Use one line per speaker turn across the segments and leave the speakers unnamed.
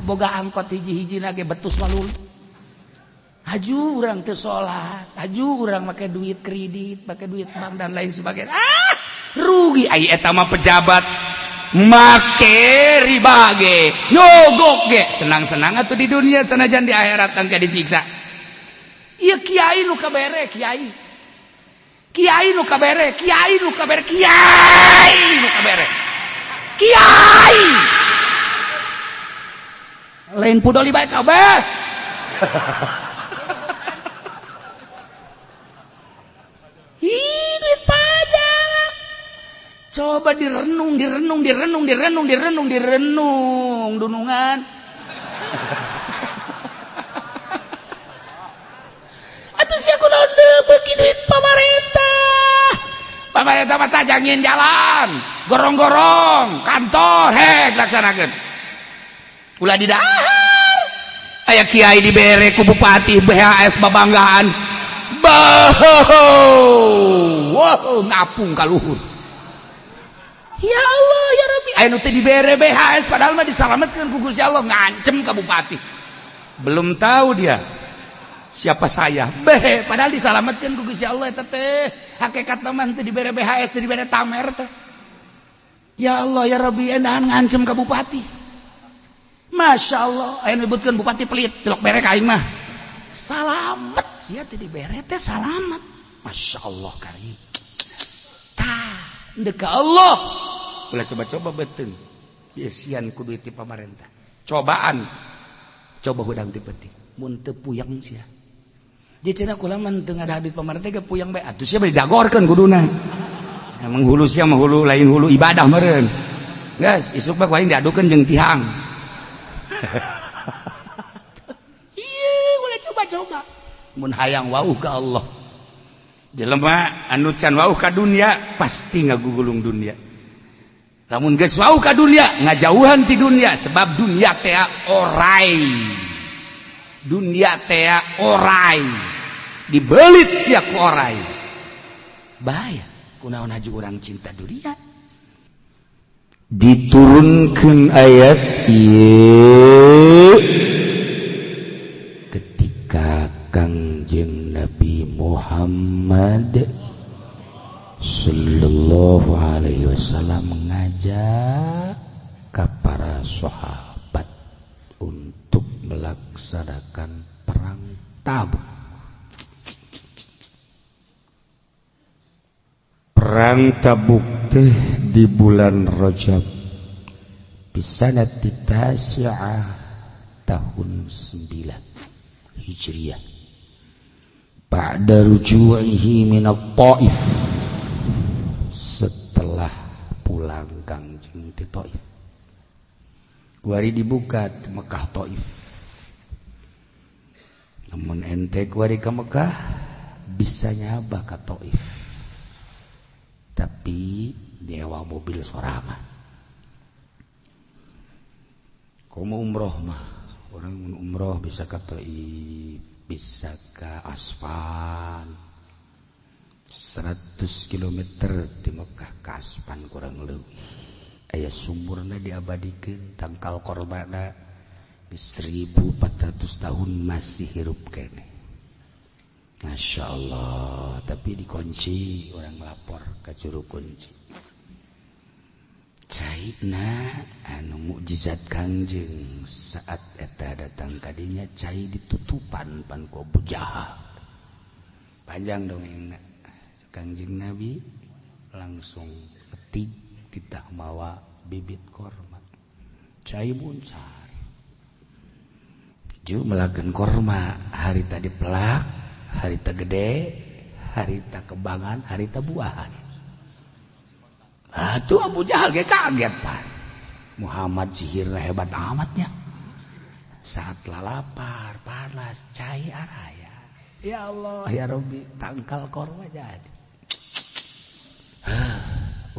boga angkot hiji-hiji nage betus malul. Haju urang teu salat, haju urang make duit kredit, make duit bank dan lain sebagainya. Rugi ai eta mah pejabat make riba ge, nyogok ge, senang-senang atuh di dunia sanajan di akhirat engke disiksa. Ieu kiai nu kabere, kiai. Kiai nu kabere, kiai nu kabere, kiai nu kabere. Kiai. Lain pudoli bae kabeh. Duit pajak. Coba direnung dunungan. Atuh sia kunaon beuki duit pamarentah. Pamarentah mah tajangin jalan, gorong-gorong, kantor, hek laksanakeun. Ulah di dahar. Aya kiai dibere ku bupati BHS babanggaan. Wow, ngapung ka luhur. Ya Allah, ya Rabbi. Aya nu teh dibere BHS padahal mah disalametkeun ku Gusti Allah, ngancem ka bupati. Belum tahu dia siapa saya. Padahal disalametkeun ku Gusti Allah eta teh. Hakikatna mah teu dibere BHS, teu dibere tamer teh. Ya Allah, ya Rabbi, endahan ngancem ka bupati. Masya Allah, aya nyebutkeun bupati pelit, tilok bere ka aing mah. Salamet sia teh dibere teh salamet. Masya Allah karim. Tah, endeu ka Allah. Ulah coba-coba beuteung. Biasian ku duit ti pamarentah. Cobaan. Coba hudang ti penting. Mun teu puyang sia. Jadi cenah kula mah teu ngada duit pamarentah ge puyang bae. Atuh sia bari dagorkeun kuduna. Emang hulu sia mah hulu lain hulu ibadah meureun. Geus, isuk mah ku aing diadukeun jeung tihang. Iya, boleh coba-coba. Mun hayang wauh ka Allah. Jelema anu can wauh ka dunia pasti ngagugulung dunia. Lamun geus wauh ka dunia ngajauhan ti dunia sebab dunia teh orai. Dunia teh orai. Dibelit sia ku orai. Bahaya kunaon haju urang cinta dunia. Diturunkan ayat ieu ketika Kangjeng Nabi Muhammad sallallahu alaihi wasallam mengajak ke para sahabat untuk melaksanakan perang Tabuk. Perang Tabuk teh di bulan Rajab bisanati tasi'ah tahun 9 Hijriah ba'da ruju'ihi min at-Taif, setelah pulang Kangjeng ti Taif. Kuari dibuka di Mekah Taif. Namun ente kuari ke Mekah bisa nyabah ke Taif. Tapi nyewa mobil sorangan. Kamu umroh mah, orang umroh bisa ke Taif, bisa ke Aspan, 100 km di Mekah ke Aspan kurang lebih. Aya sumurna diabadikeun, tangkal korbana di 1400 tahun masih hirup kene. Masya Allah, tapi dikunci, orang lapor ke juru kunci. Caina anu mukjizat Kangjeng saat eta datang kadinya cai ditutupan pan ku Abu Jahal. Panjang dongengna. Kangjeng Nabi langsung petik titah mawa bibit korma. Cai muncar. Ju melakeun korma hari tadi pelak, harita gede, harita kebangan, harita buahan. Atuh Abu Jahal ge kaget pan. Muhammad sihir hebat amatnya. Saat lapar, panas, cai araya. Ya Allah, ya Rabbi, tangkal korma jadi.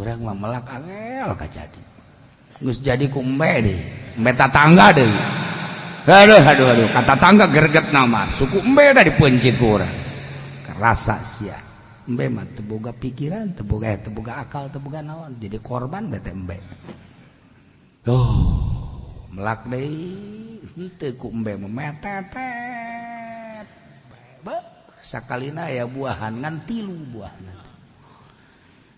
Urang mah melak angel kajadi. Geus jadi kumbe deui. Embe tatangga deui. Aduh, kata tangga gerget nama suku embe da dipencit ku urang. Kerasa sia. Embe mah teu boga pikiran, teu boga akal, teu boga naon, jadi korban bete embe. Oh, melak deui henteu ku embe memetet sakalina aya buahan ngan 3 buahna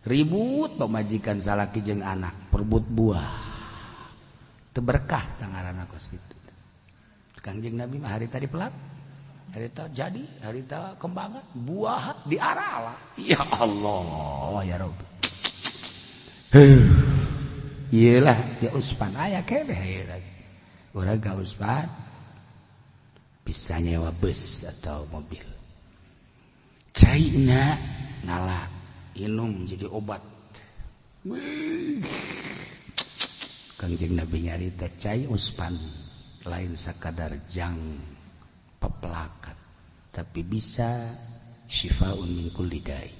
ribut pamajikan salaki jeung anak perebut buah teu berkah tangaranna kos kitu Kangjeng Nabi mah harita dipelak harita jadi harita kembangan buah diarala ya Allah ya Rabb iyalah ya Usman aya keneh aya urang ka Usman bisa nyewa bus atau mobil caina ngalah inum jadi obat Kangjeng Nabi nyarita cai Usman lain sakadar jang pepelakat tapi bisa syifaun min kulli dai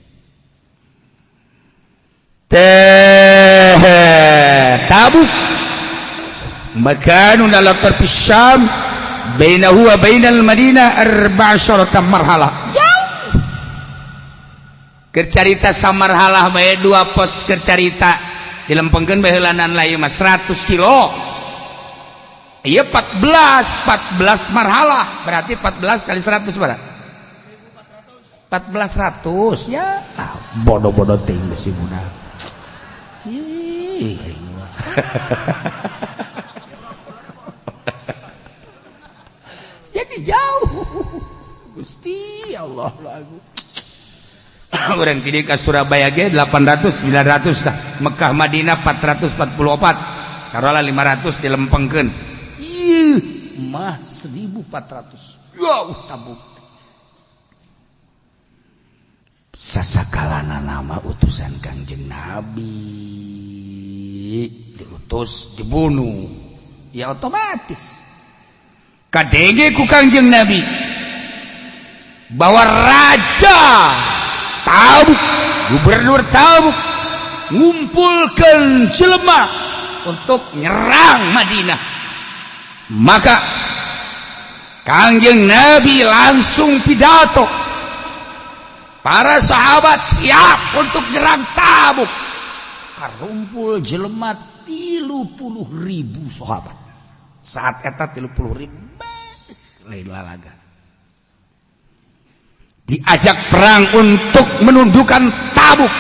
Tabuk makanun ala tarfi Syam bainahu wa bainal Madinah 14 marhalah jauh keur carita samarhalah bae 2 pos keur carita dilempengkeun baheulanan lain mah 100 kilo iya 14 marhalah berarti 14 kali 100 berapa 1400 ya bodoh-bodoh ting si budak jadi jauh Gusti Allah lagu orang tidak ke Surabaya ge 800 900 dah Mekah Madinah 444 karola 500 dilempengkeun mah 1400 jauh Tabuk sasakalana nama utusan Kangjeng Nabi diutus dibunuh ya otomatis kadenge ku Kangjeng Nabi bawa raja Tabuk gubernur Tabuk ngumpulkan jelema untuk nyerang Madinah maka Kangjeng Nabi langsung pidato para sahabat siap untuk nyerang Tabuk karumpul jelema 30.000 sahabat saat eta 30.000 lain lalaga diajak perang untuk menundukkan Tabuk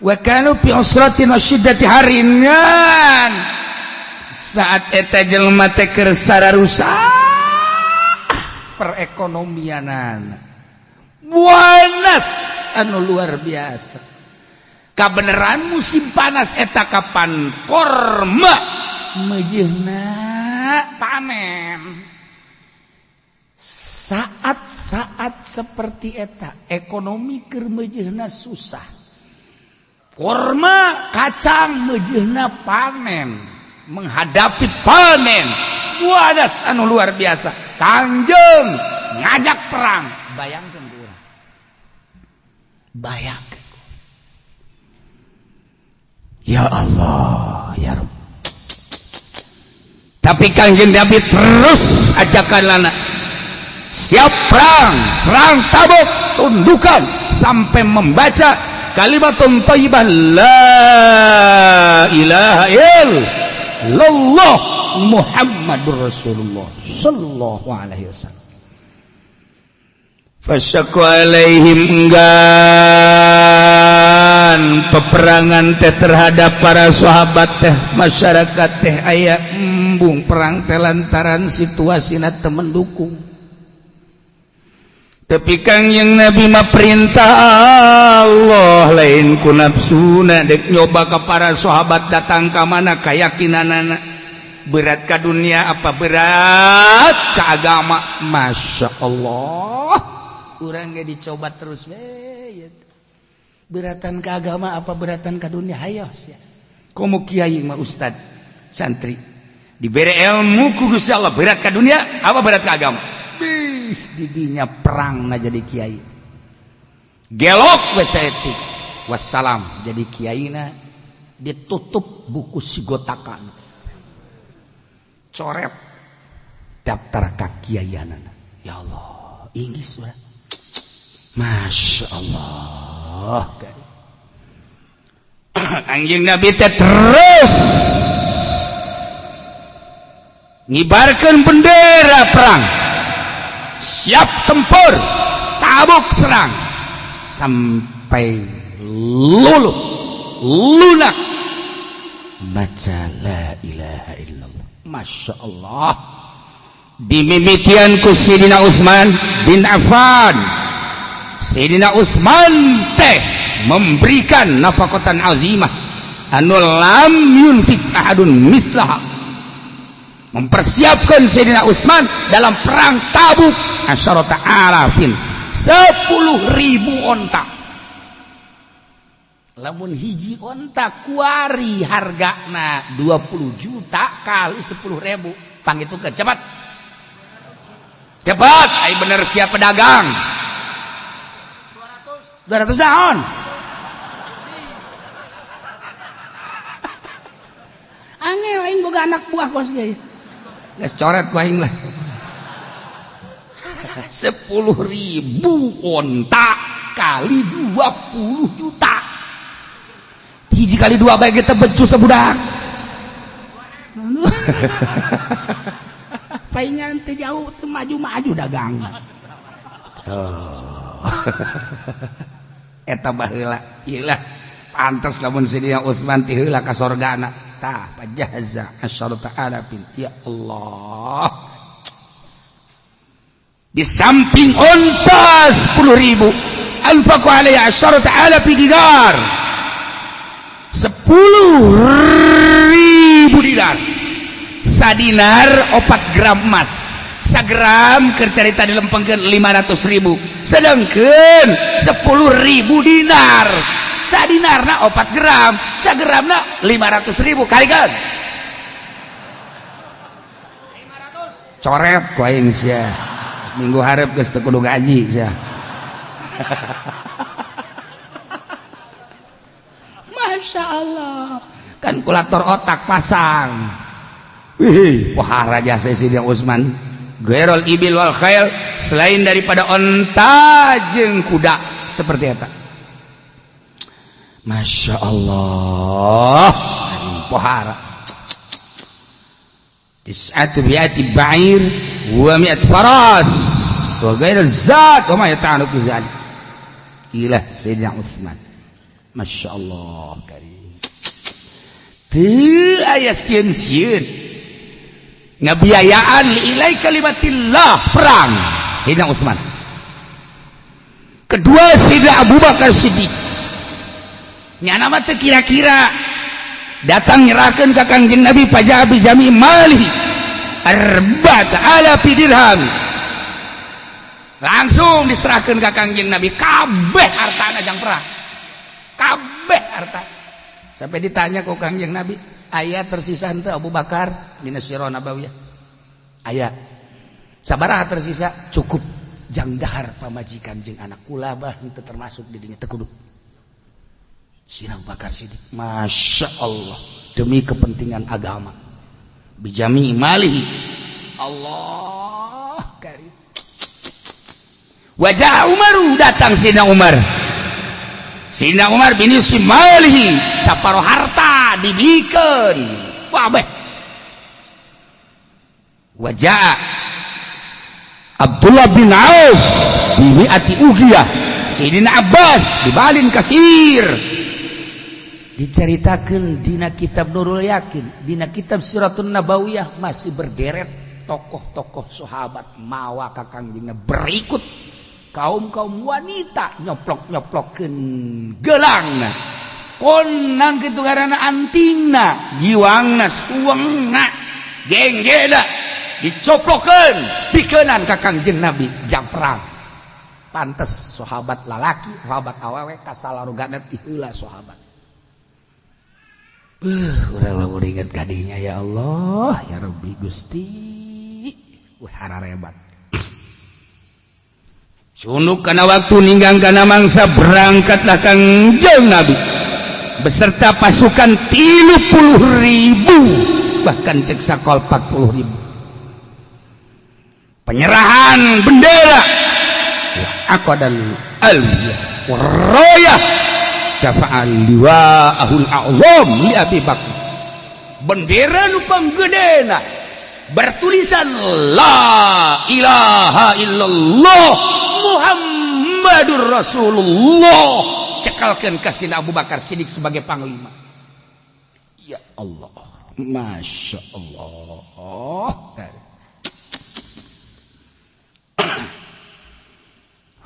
wa kanu fi usratin wasyiddati haringan saat eta jelema teh keur sararusak perekonomianan buanas anu luar biasa kabeneran musim panas eta kapan korma mejeuna panen saat-saat seperti eta ekonomi keur mejeuna susah korma kacang mejeuna panen menghadapi panen wadas anu luar biasa Kangjeng ngajak perang bayangkeun urang bayangkeun ya Allah ya Rabb tapi Kangjeng Nabi terus ajakanana siap perang serang Tabuk tundukan sampai membaca kalimatun thayyibah la ilaha illallah Muhammadur Rasulullah sallallahu alaihi wasallam fasyaqqa alaihim enggan peperangan teh terhadap para sahabat teh masyarakat teh aya embung perang teh lantaran situasina teu mendukung tapi Kangjeng Nabi mah perintah Allah lain ku nafsuna dek nyoba ka para sahabat datang ka mana kayakinanana berat ka dunia apa berat ka agama Masya Allah urang ge dicoba terus we beratan ka agama apa beratan ka dunia hayo sia komo kiai mah ustad santri dibere ilmu ku Gusti Allah berat ka dunia apa berat ka agama didinya perang na jadi kiai gelok wasetik wassalam jadi kiaina ditutup buku sigotakan coret daftar kakiaianana ya Allah inggis sudah Masya Allah Kangjeng Nabi terus ngibarkan bendera perang, siap tempur, tabuk serang sampai lunak baca la ilaha illallah. Masya Allah. Dimimitian ku Sayyidina Utsman bin Affan. Sayyidina Utsman teh memberikan nafaqatan azimah anu lam yunfik ahadun mislaha, mempersiapkan Sayyidina Utsman dalam perang Tabuk asyarata alafin, 10.000 onta. Lamun hiji onta kuari hargana 20 juta kali 10.000 pangitukeun cepat ai bener siap pedagang 200 daun. Angel aing boga anak buah kos ge. Geus coret ku aing lah. 10.000 onta kali 20 juta. Hiji kali 2 bae ge teh becus sabudak. Paingan teh jauh teh maju-maju dagang. Eta baheula ieu lah pantes lamun Sayyidina Utsman ti heula ka sorgana tah pajaza asyarata alafin. Ya Allah, di samping onta 10.000 anfaqu alaihi asyarata alafin dinar, 10.000 dinar. Sadinar 4 gram emas, sagram keur carita dilempengkeun 500.000, sedangkeun 10.000 dinar sadinarna 4 gram, sagramna 500.000 kalikeun 500. Coret ku aing sia minggu hareup geus teu kudu gaji sia. Masya Allah, kalkulator otak pasang. Wih, pohara jasa Sayyidina Utsman. Ghairul ibil wal khail, selain daripada onta jeung kuda seperti eta. Masya Allah, pohara. Tis'atu bi'ati ba'ir wa mi'at faras wa ghairul zat wa ma yata'anuku zalik. Ilah Sayyidina Utsman. Masya Allah karim. Teu aya sieun-sieun ngabiayaan liilai kalimatillah perang Sayyidina Utsman. Kedua Sayyidina Abu Bakar Siddiq nyana mah teu kira-kira datang nyerahkeun ka Kangjeng Nabi paja bi jami malihi 4.000 dirham, langsung diserahkeun ka Kangjeng Nabi kabeh hartana jang perang, kabeh harta. Sampai ditanya ku Kangjeng Nabi, aya tersisa henteu Abu Bakar dina Sirah Nabawiyah? Aya. Sabaraha tersisa? Cukup jang dahar pamajikan jeung anak kula bah henteu termasuk di dinya teu kudu. Sina Abu Bakar Siddiq, Masya Allah, demi kepentingan agama bijami malihi. Allah karim. Wajah Umaru, datang Sayyidina Umar. Sayyidina Umar bin Malihi saparo harta dibikeun kabeh. Wajah Abdullah bin Auf bi'ati ugiyah, Sayyidina Abbas dibalin kasir. Diceritakan dina kitab Nurul Yakin, dina kitab Siratun Nabawiyah masih berderet tokoh-tokoh sahabat mawa ka Kangjengna berikut kaum-kaum wanita nyoplok-nyoplokkeun geulangna, konang kitu ngaranna antingna, giwangna, suwengna, genggena dicoplokkeun pikeunnan ka Kangjeng Nabi jang perang. Pantes sahabat lalaki, sahabat awewe kasalarugana ti heula sahabat. Urang lamun inget kadinya ya Allah, ya Rabbi Gusti, hararebat. Sunuk kana waktu ninggang kana mangsa berangkatlah Kangjeng Nabi beserta pasukan 30.000, bahkan cek sakol 40.000. Penyerahan bendera aqadal aliyah warayah dafa'al liwa'ahul a'zam li Abi Bakar. Bendera nu panggedena bertulisan la ilaha illallah Muhammadur Rasulullah, cekalkan kasih Abu Bakar Siddiq sebagai panglima. Ya Allah, Masya Allah.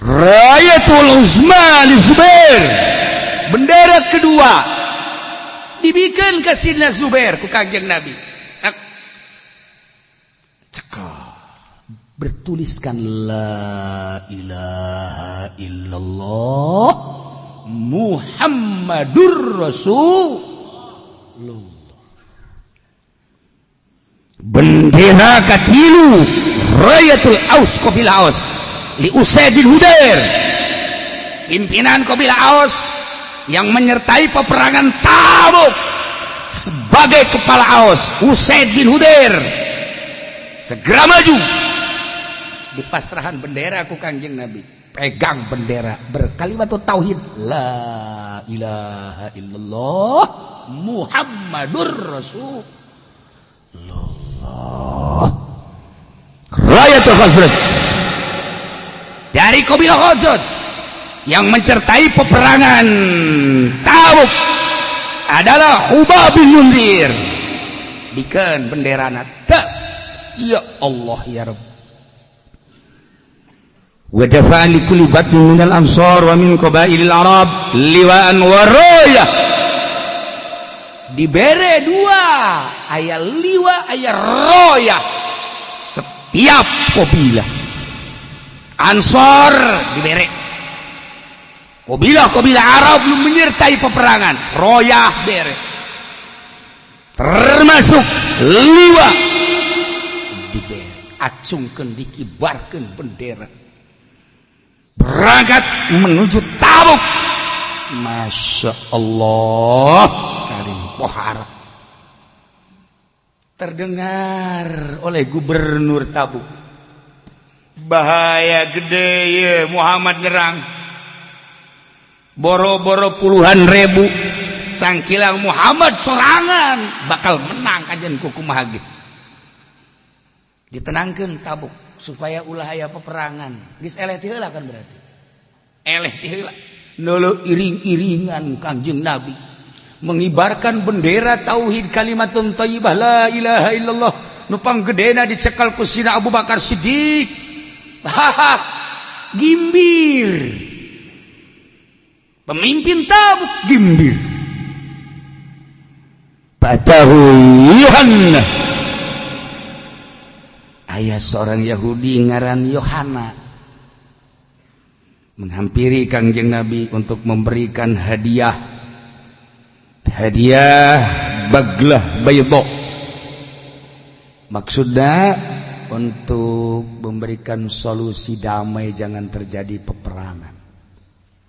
Rayatul Uzma li Zubair, bendera kedua dibikin ke Sidna Zubair ku Kanjeng Nabi. Cekal bertuliskan la ilaha illallah Muhammadur Rasulullah. Bendera katilu Rayatul Aus Qabilah Aus li Usaid bin Hudair, pimpinan Qabilah Aus yang menyertai peperangan Tabuk sebagai kepala Aus. Usaid bin Hudair segera maju, dipasrahan bendera ku Kanjeng Nabi, pegang bendera berkalimat tauhid la ilaha illallah Muhammadur Rasulullah. Rayatul Khazraj dari Qabilah Khazraj yang mencertai peperangan Tabuk adalah Hubab bin Munzir, bikin bendera nata. Ya Allah ya Rabb. Wa dafa'an li kulli batnin minal ansar wa min qabailil arab liwa'an wa rayah. Dibere dua, aya liwa aya rayah. Setiap qabilah Ansor dibere, qabilah Arab belum menyertai peperangan, royah bere, termasuk liwa dibere, acungkeun dikibarkeun bendera, berangkat menuju Tabuk. Masya Allah, karim pohara terdengar oleh gubernur Tabuk. Bahaya gede ya Muhammad nyerang, boro-boro puluhan ribu, sangkilang Muhammad sorangan bakal menang kajian kukumaha ge. Ditenangkeun Tabuk supaya ulah aya peperangan. Geus eleh ti heula kan berarti. Eleh ti heula. Nolo iring-iringan Kanjeng Nabi mengibarkan bendera tauhid kalimatun thayyibah la ilaha illallah, nu panggedena dicekal ku Sidina Abu Bakar Siddiq. Gimbir, pemimpin Tabuk gimbir. Patahu Yohanna, ayah seorang Yahudi ngaran Yohana menghampiri Kanjeng Nabi untuk memberikan hadiah baglah baydo. Maksudnya untuk memberikan solusi damai, jangan terjadi peperangan.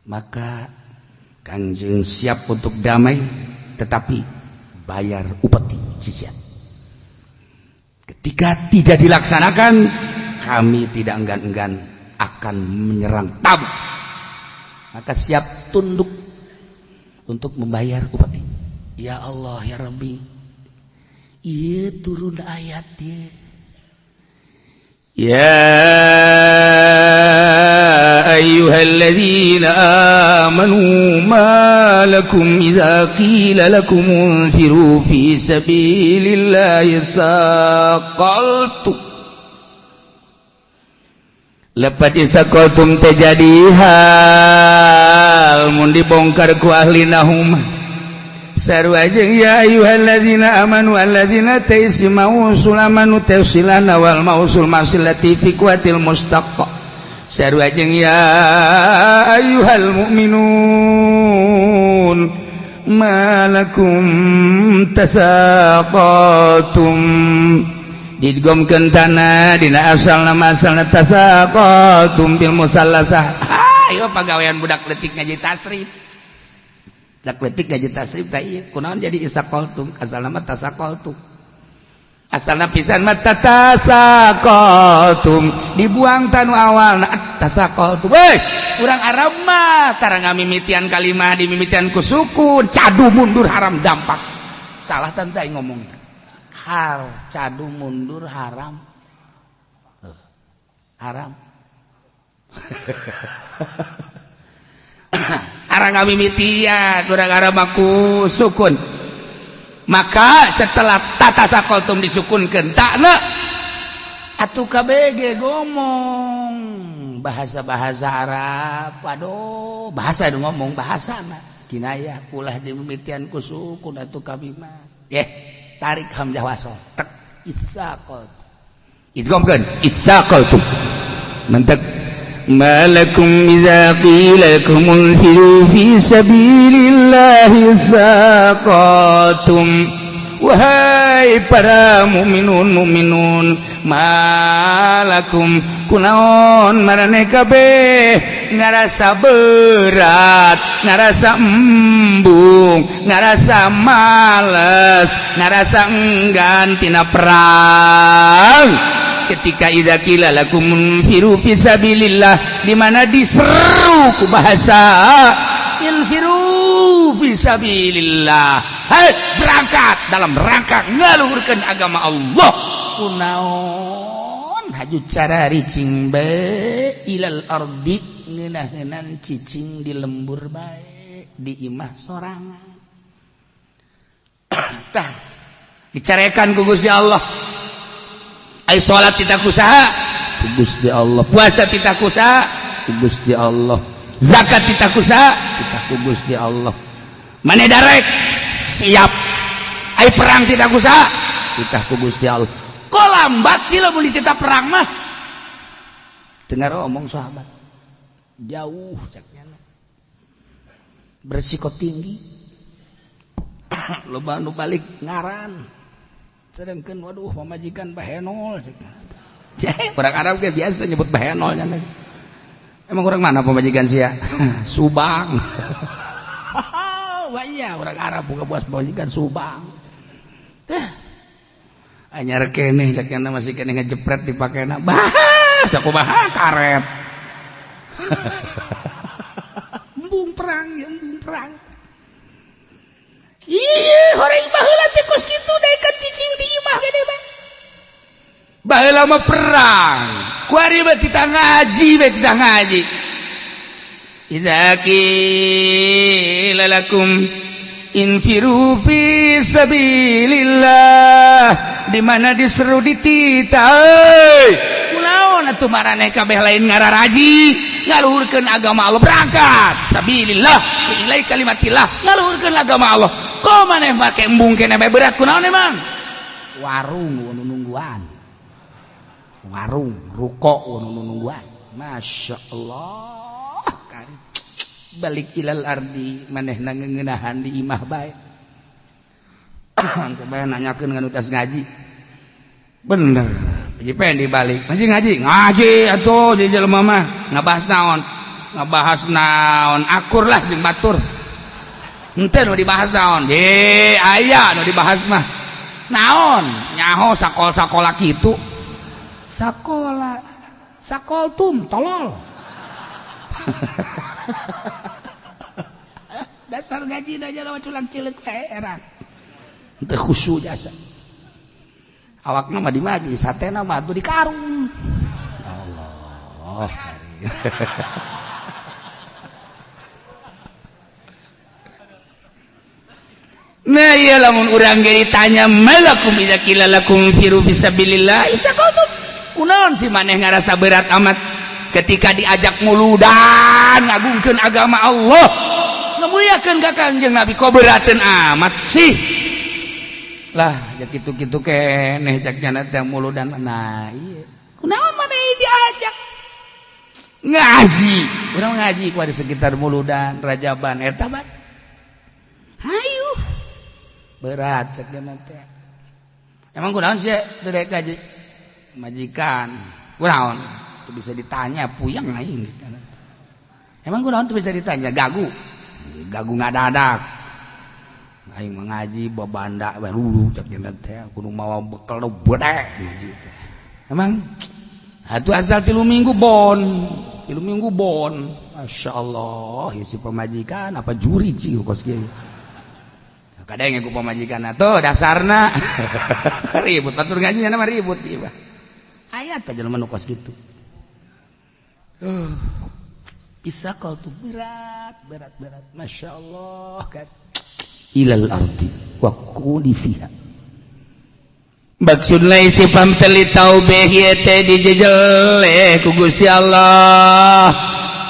Maka Kanjeng siap untuk damai, tetapi bayar upeti jizya. Ketika tidak dilaksanakan, kami tidak enggan-enggan akan menyerang Tabuk. Maka siap tunduk untuk membayar upeti. Ya Allah ya Rabbi, iya turun ayatnya. Ya ayyuhalladzina amanu ma lakum idza qila lakum unfiru fi sabilillahi tsaqaltum. Lepas isaqaltum terjadi hal mun dibongkar ku ahli nahum. Saru ajeng ya ayyuhalladzina amanu alladzina taisma'u sulamanu tafsilana wal mausul masilati fi kuatil mustaqqa. Saru ajeng ya ayyuhal mu'minun malakum tasaqatum. Digomkeun tanah dina asalna masalna tasaqatum bil musallasah. Ayo pagawean budak leutik ngaji tasrif. Dak letik gaji tasrif tah ieu kunaon jadi isaqaltum, asalna mah tasaqaltum. Asalna pisan mah tasaqaltum, dibuang tanu awalna tasaqaltum. Weh, urang Arab mah tara ngamimitian kalimah dimimitian ku sukun, cadu mundur haram dampak. Salah tanta ngomong. cadu mundur haram. Haram. Arang mimitian gara-gara maku sukun. Maka setelah tata sakoltum disukunkeun takna atuh KBG ngomong bahasa-bahasa Arab. Aduh, bahasa itu ngomong bahasana. Kinayah ulah dimimitian ku sukun atuh kami mah. Tarik hamzah wasol. Tek isaqal. Idghamkeun isaqaltum. Mentek malakum idza qila lakum unfiru fi sabilillahi saqatum. Wahai para mukminun malakum kunaon marane kabeh ngarasa berat, ngarasa embung, ngarasa males, ngarasa enggan tina perang. Ketika idza qila lakum infiru fisabilillah, di mana diseru ku bahasa infiru fisabilillah, hai berangkat dalam rangka ngaluhurkeun agama Allah. Kunaon haju cara ricing bae ilal ardi ngeunah-ngeunah cicing di lembur bae di imah sorangan. Tah dicarekan ku Gusti Allah. Ai salat kita kusaha ku Gusti Allah, puasa kita kusaha ku Gusti Allah, zakat kita kusaha kita ku Gusti Allah. Mane darek siap ai perang tidak kusaha kita ku Gusti Allah. Kok lambat sih lo beli kita perang mah? Dengar omong sahabat jauh caknya bersiko tinggi loba nu balik ngaran sedangkan waduh pemajikan bahenol. Orang Arab ke biasa nyebut bahenol. Emang orang mana pemajikan sia? Subang. Wah iya orang Arab buka buas pemajikan Subang. Anyar kene sakena masih kene ngejepret dipakena. Bahas aku bahas karet. Embung perang, embung perang. Iya, horeng baheula teh kos kitu daekan cicing di imah gede mah. Baheula mah perang. Ku ari mah kita ngaji, kita ngaji. Idza qila lakum infiru fi sabilillah, di mana diseru ditita euy. Kunaon atuh maraneh kabeh lain ngararaji ngaluhurkeun agama Allah, berangkat sabilillah ilai kalimatillah ngaluhurkeun agama Allah. Kok maneh make embung kene bae berat kunaon emang? Warung nu nungguan. Warung ruko nu nungguan. Masyaallah. Balik ilal ardi manehna ngeuneunahan di imah bae. Coba nanyakeun ngan utas ngaji. Bener. Jadi pengen dibalik. Ngaji ngaji atuh di jelema mah ngabahas naon? Ngabahas naon? Akur lah jeung batur. Henteu nu dibahas naon? Aya nu dibahas mah. Naon? Nyaho sakol-sakola kitu. Sakola. Sakoltum tolol. Dasar gaji aja lawan culang cileuk heran. Teu khusyuk jasa. Awakna mah di majelis, hatena mah atuh di karung. Allah. Nah iya lamun urang ge ditanya malakum idza qila lakum firu fisabilillah istaqamtum. Kunaon si maneh ngarasa berat amat ketika diajak nguludan ngagungkeun agama Allah. Ngamuliakeun ka Kanjeng Nabi kok berateun amat sih. Lah ya kitu-kitu keneh cak nyana teh muludan. Nah iya. Kunaon maneh diajak ngaji. Urang ngaji ku di sekitar muludan Rajaban eta bae. Hayu. Berat cek dia nanti. Emang kunaon sih teu daek gaji majikan kunaon teu bisa ditanya puyeng aing. Emang kunaon teu bisa ditanya gagu ngadadak aing mengaji babanda bae lulu cek dia nanti kudu mawa bekal nu beude ngaji teh. Emang atuh asal 3 minggu bon masyaallah isi pemajikan apa juri cing kos kieu. kadang ku pamajikan tuh dasarna ribut batur ngajinya nama ribut ieu ayat aja jelema nu kos kitu bisa kau tuh berat Masya Allah kan ilal ardi wa qudi fiha maksud lain si pamteli taubeh ieu teh dijejel ku Gusti Allah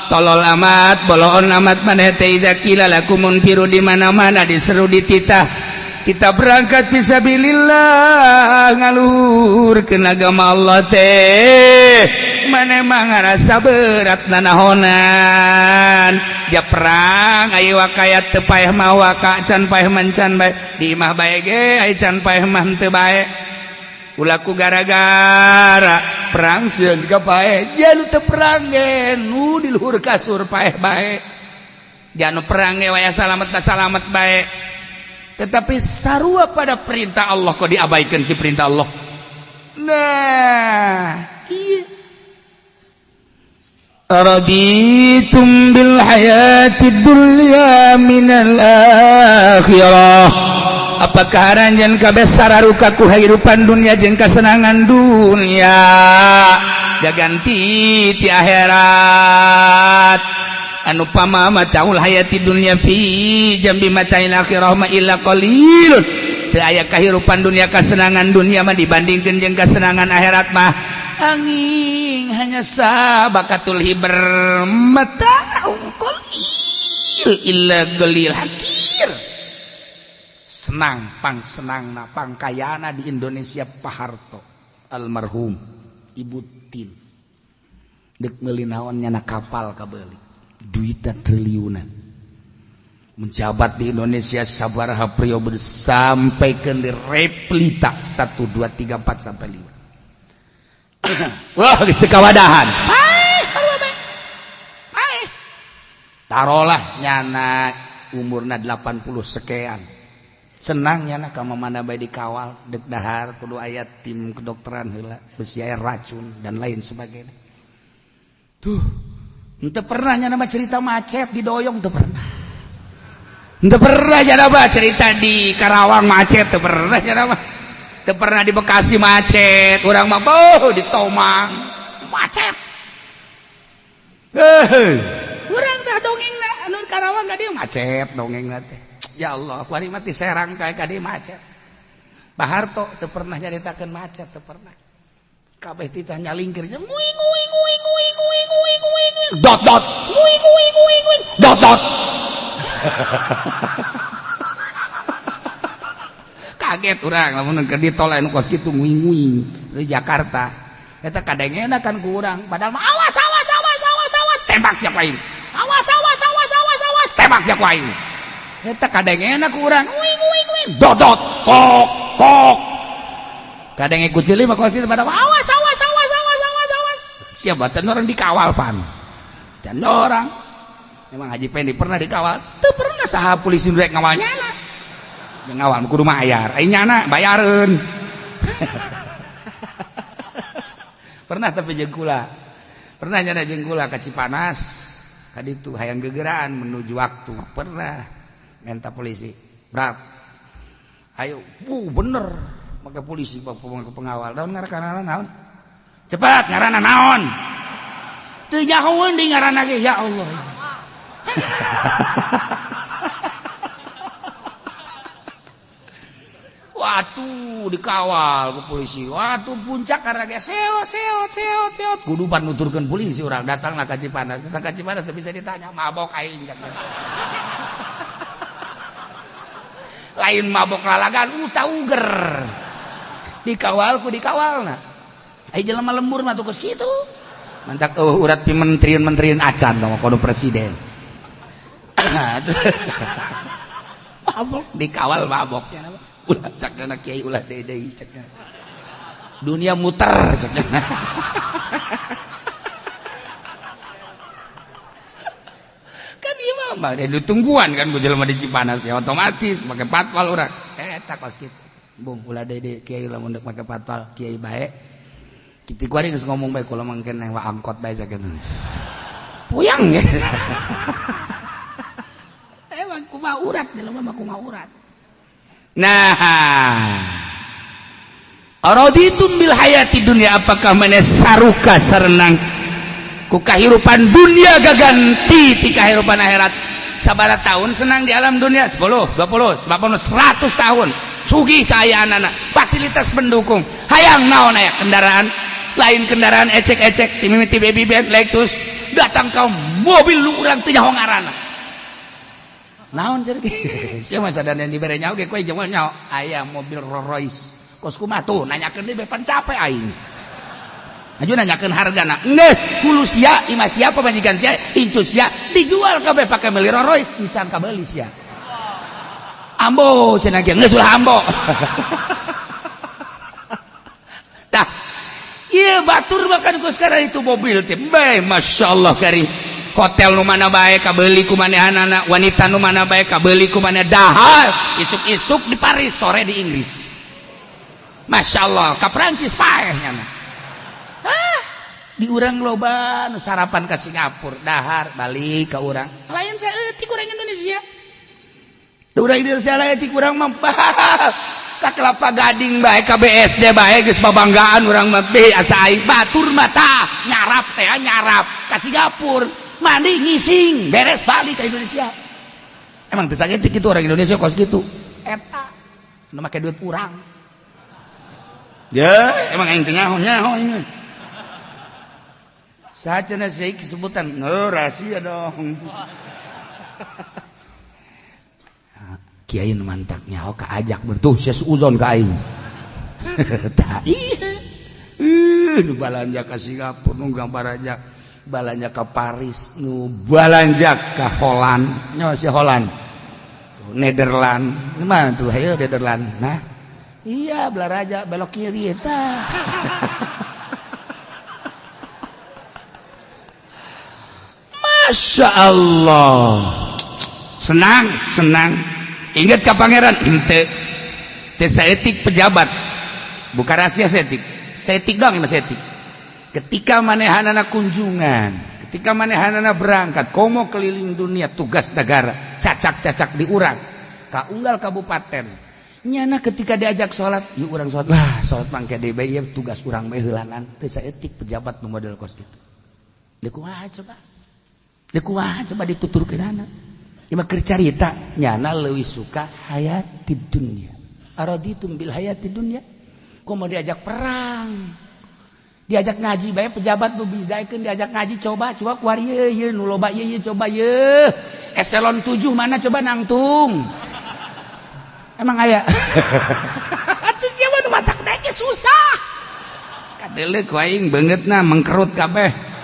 tolol amat boloon amat maneh teh iza qila lakum munfiru di mana-mana diseru dititah kita berangkat fisabilillah ngaluhurkeun agama Allah teh maneh mah ngarasa berat nanahonan ja perang aya wakayat teu paeh mah waka can paeh mancan bae di imah bae ge aya can paeh mah teu bae ulaku gara-gara perang sieun ka paeh janu teu perang ge nu di luhur kasur paeh bae janu perang ge waya salamet bae tetapi sarua pada perintah Allah kok diabaikan si perintah Allah. Nah, iya. Raditum bil hayatid dunya minal akhirah. Apakah ranjan kabeh sararuka ku kahirupan dunia jeung kasenangan dunia gaganti ti akhirat. Anu pama mataul hayati dunya fi jambi matain akhirah ma illa qalilun teu aya kahirupan dunia kasenangan dunia mah dibandingkeun jeung kasenangan akhirat mah angin hanya sabakatul hiber mataul qalil illa qalil hakir senang pangsenangna pangkayana di Indonesia Pak Harto almarhum Ibu Tin deuk meuli naon nyana kapal kabeuli duitna triliunan menjabat di Indonesia sabaraha periode sampai ke replita 1 2 3 4 sampai 5 wah geus kawadahan tarolah nyana umurna 80 sekian senang nyana ka mamana bae dikawal deuk dahar kudu aya tim kedokteran heula beusi aya racun dan lain sebagainya tuh ente pernah nyana cerita macet di Doyong ente pernah nyana cerita di Karawang macet ente pernah nyana ente pernah di Bekasi macet urang mah di Tomang macet urang dah dongengna anu Karawang ka dieu macet dongengna teh ya Allah aku ari mah ti Serang kae ka dieu macet Pak Harto ente pernah nyaritakeun macet ente pernah kabeh titah nyalingkir nguing dot kaget urang lamun keur di tol anu kos kitu nguing di Jakarta eta kadengena kan ku urang padahal mah awas tembak siapa aing awas tembak siapa aing eta kadengena ku urang nguing dot kok kadenge ku ceuli mah kos kitu padahal awas siapa dan orang dikawal pan dan orang memang Haji Pendi pernah dikawal tuh pernah saha polisi rek ngawalnya yang ngawal kudu mayar nyana bayareun pernah tapi jengkula pernah nyana jengkula ka Cipanas ka ditu hayang gegeraan menuju waktu pernah minta polisi berat ayo bener maka polisi pengawal daun ngaranna naon cepat ngaranna naon teu nyahoeun di ngaranna ge ya Allah watu dikawal ku polisi watu puncak karena ge seot kudu pan nuturkeun polisi urang datangna ka Cipanas teu bisa ditanya mabok aing lain mabok lalagan uger dikawal ku dikawalna ai jelema lembur mah tuh kitu mantak urat pi menterian acan sama kono presiden mabok dikawal maboknya ulah cakna kiai ulah deui cakna dunia muter cakna kan ieu mah ada tungguan kan ku jelema di Cipanas ya otomatis make patwal urang eta kos kitu bung ulah deui kiai lamun deuk make patwal kiai bae kitu kuari geus ngomong bae kula mangken wa angkot bae sakeun puyang ya emang kumaha urat jelema mah kumaha urat Nah, araditum bil hayati dunya, apakah maneh saruka sarenang ku kahirupan dunia gaganti ti kahirupan akhirat. Sabaraha tahun senang di alam dunia? 10, 20, 50, 100 tahun. Sugih kaayaan anak, fasilitas pendukung. Hayang naon aya kendaraan, lain kendaraan ecek-ecek, ti mimiti baby band Lexus, datang ka mobil lu urang teu nyaho ngaranna. Naon cenah ge? Sia mah sadana dibere nyaho ge koe jeung nyaho aya mobil Rolls Royce. Kos kumaha tuh nanyakeun deui bepan capek aing. Aju nanyakeun hargana. Geus, hulu sia, imah sia, pamajikan sia, incu sia, dijual kabeh pake meuli Rolls Royce, pisan kabeuli sia. Ambo cenah ge, geus ulah ambo. Tah. Ieu batur makan ku sekarang itu mobil teh. Bae masyaallah karim. Hotel nu mana bae kabeuli ku manehanana, wanita nu mana bae kabeuli ku maneh dahar. Isuk-isuk di Paris, sore di Inggris. Masyaallah, ka Prancis paeh nya. Di urang loba nu sarapan ka Singapura, dahar balik ka urang. Lain saeutik urang Indonesia. Da urang Indonesia laeutik urang mah ka Kelapa Gading bae ka BSD bae geus babanggaan urang mah teh asa aing batur mah tah nyarap teh nyarap ka Singapura, mandi ngising beres balik ka Indonesia. Emang teu saeutik kitu urang Indonesia kos kitu. Eta nu make duit urang. Ya, emang aing teh nyaho-nyaho ini. Sacenah sih kesebutan, rahasia dong. Kiai nu mantak nyaho ka ajak bertuh sia suuzon ka aing. Tah iya. Nu balanja ka Singapura, nu gambar ajak balanja ka Paris, nu balanja ka Holland, nyaho si Holland. Tuh Nederland. Di mana tuh? Hayo Nederland. Nah. Iya, belaraja belok kiri eta. Masya Allah, senang. Ingat ke pangeran ente saeutik pejabat, bukan rahasia setik dong ini setik. Ketika manehanana kunjungan, ketika manehanana berangkat komo keliling dunia tugas negara, cacak di urang ka unggal kabupaten nyana ketika diajak sholat, yuk urang sholat lah, sholat mangke deui bae tugas urang bae heulanan teu saeutik pejabat nu model kos kitu. Deuk kumaha coba dituturkeun anak. Ieu mah keur carita nyana leuwih suka hayati dunya. Araditum bil hayati dunya. Komo diajak perang. Diajak ngaji bae pejabat nu bidaekeun diajak ngaji coba kuar ieu nu loba ieu coba ieu. Eselon 7 mana coba nangtung. Emang aya. Atuh sia mah nu matak daek susah. Kadeleuk ku aing beungeutna mengkerut kabeh.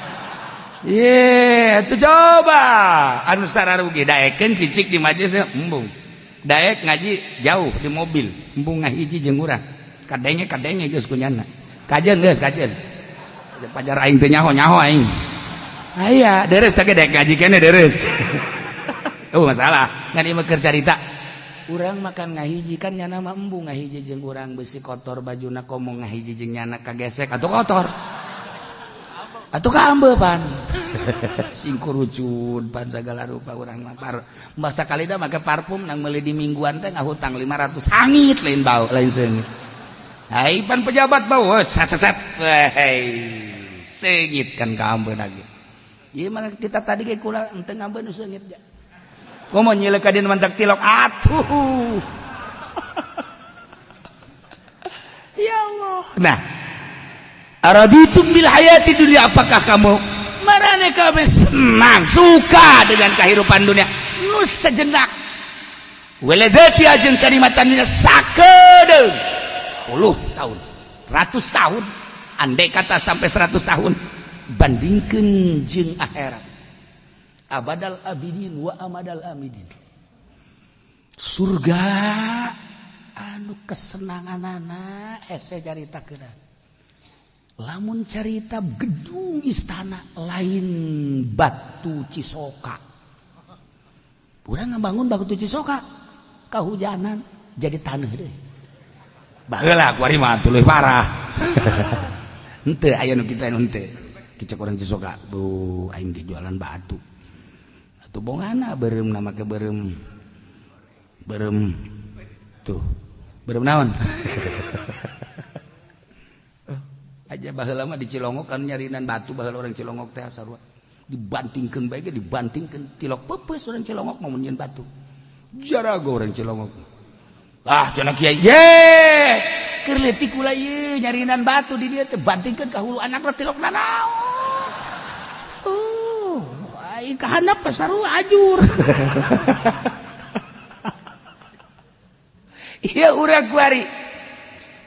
Itu coba anu sararugi daekeun cicik di majelis embung daek ngaji jauh di mobil embung ngahiji jeung urang kadenge geus kunyana kajeun pajar aing teu nyaho aing aya deres teh daek ngaji keneh deres. Masalah ngan ieu mah keur carita urang makan ngahiji kan nyana mah embung ngahiji jeung urang besi kotor bajuna komo ngahiji jeung nyana kagesek atuh kotor atuh kaambe pan singkurucun pan segala rupa urang mah masa kalida make parfum nang meuli di mingguan teh ngahutang 500 hangit lain bau lain seungit ai pan pejabat bau sat seungit kan kaambeuna ge ieu mah kita tadi ge kula teu ngambeun seungit ja komo nyileuh ka dina mantak tilok atuh ya Allah. Nah, araditum bil hayati dunia, apakah kamu marane kabeh senang suka dengan kehidupan dunia nu sejenak waladati ajeun kalimatan dunia sakedeung 10 tahun 100 tahun andai kata sampai 100 tahun bandingkeun jeung akhirat abadal abidin wa amadal amidin surga anu kesenanganana hese caritakeun. Lamun carita gedung istana lain batu Cisoka. Urang ngabangun batu Cisoka kahujanan jadi taneuh deui. Baheula kuari mah tuluy parah. Henteu aya nu kitu anu henteu. Kicek urang Cisoka, bu aing dijualan batu. Atuh bongana beureum na make beureum tuh bernaon aja baheula mah di Cilongok kan nyarinan batu baheula orang Cilongok teh sarua dibantingkeun bae ge dibantingkeun tilok pepeus orang Cilongok mau nyeun batu jarago orang Cilongok cenah kiai ye keur leutik ulah ieu nyarinan batu di dieu teh bantingkeun ka hulu anakna tilok nanaon aing ka handap sarua ajur iya urang kuari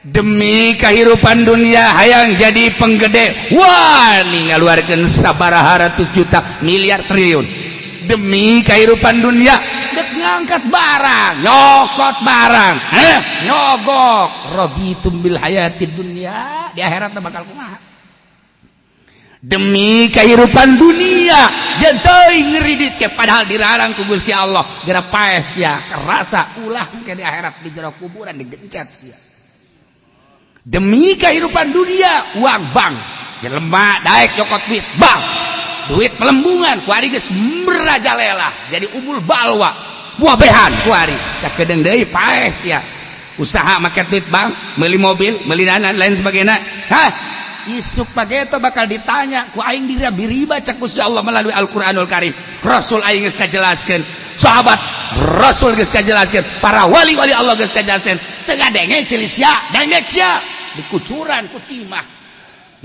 demi kehidupan dunia hayang jadi penggede wah nih ngaluarkeun sabaraha ratus juta miliar triliun demi kehidupan dunia dek ngangkat barang nyokot barang nyogok raditum bil hayatid dunia di akhirat bakal kumaha demi kehidupan dunia jenteu ngeridit ke padahal dilarang ku Gusti Allah geura paes ya kerasa ulah ke di akhirat di jero kuburan digencet sia demi kehidupan dunia uang bank jelema daek nyokot duit bank duit pelembungan ku ari geus merajalela jadi umul balwa buah behan ku ari sakedeung deui paes ya usaha make duit bank meuli mobil meuli lain sebagainya isuk pageto bakal ditanya ku aing diriba cek Gusti Allah melalui Al-Qur'anul Karim Rasul aing geus kajelaskeun sahabat Rasul geus kajelaskeun para wali-wali Allah geus kajelaskeun teu ngadenge cilisya dengek sia dikucuran ku timah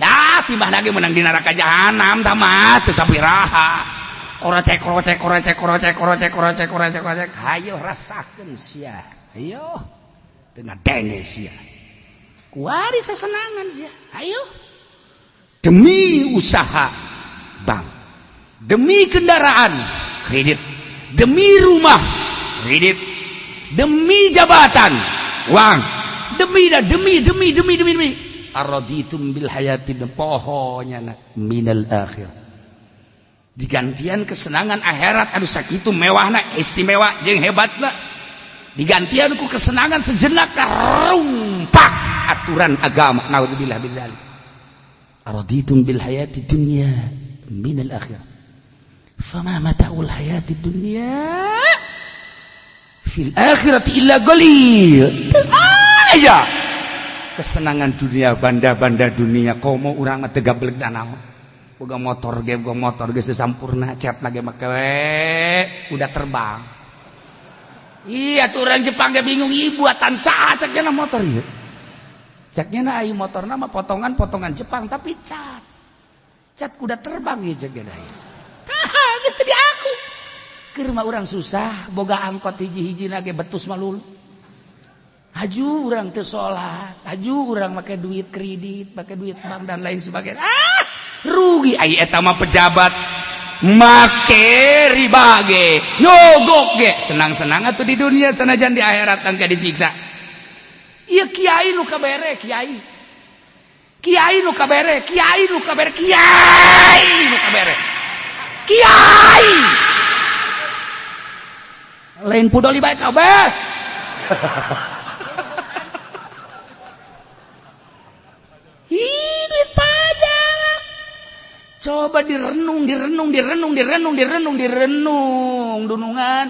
ya timah lagi menang di neraka jahanam tamat teu sapiraha korocek hayo rasakeun sia ayo teu ngadenge sia kuari sasenangan sia ayo demi usaha bank demi kendaraan kredit demi rumah kredit demi jabatan uang demi araditum bil hayatid pohonya minal akhir digantian kesenangan akhirat anu sakitu mewahna istimewa jeung hebatna digantian ku kesenangan sejenak karumpak aturan agama naudzubillah min dzalik araditum bil hayatid dunya minal akhir fama mata'ul hayatid dunya fil akhirati illa qalil aja kesenangan dunia banda-banda dunia komo urang mah teu gablek naon boga motor geus sampurna cat lagi make udah terbang iya tuh orang Jepang ge bingung ieu buatan saha cekna motor ieu ceknya na ayu motor nama potongan Jepang tapi cat kuda terbang ya ceknya na geus teu di aku keur mah urang susah boga angkot hiji-hiji nage betus malul haju urang teu salat haju urang make duit kredit make duit bank dan lain sebagainya rugi ai eta mah pejabat make riba ge nyogok ge senang-senang atuh di dunia sanajan di akhirat angka disiksa iya kiai nu kabere kiai nu kabere lain pudoli bae kabeh duit pajak coba direnung dunungan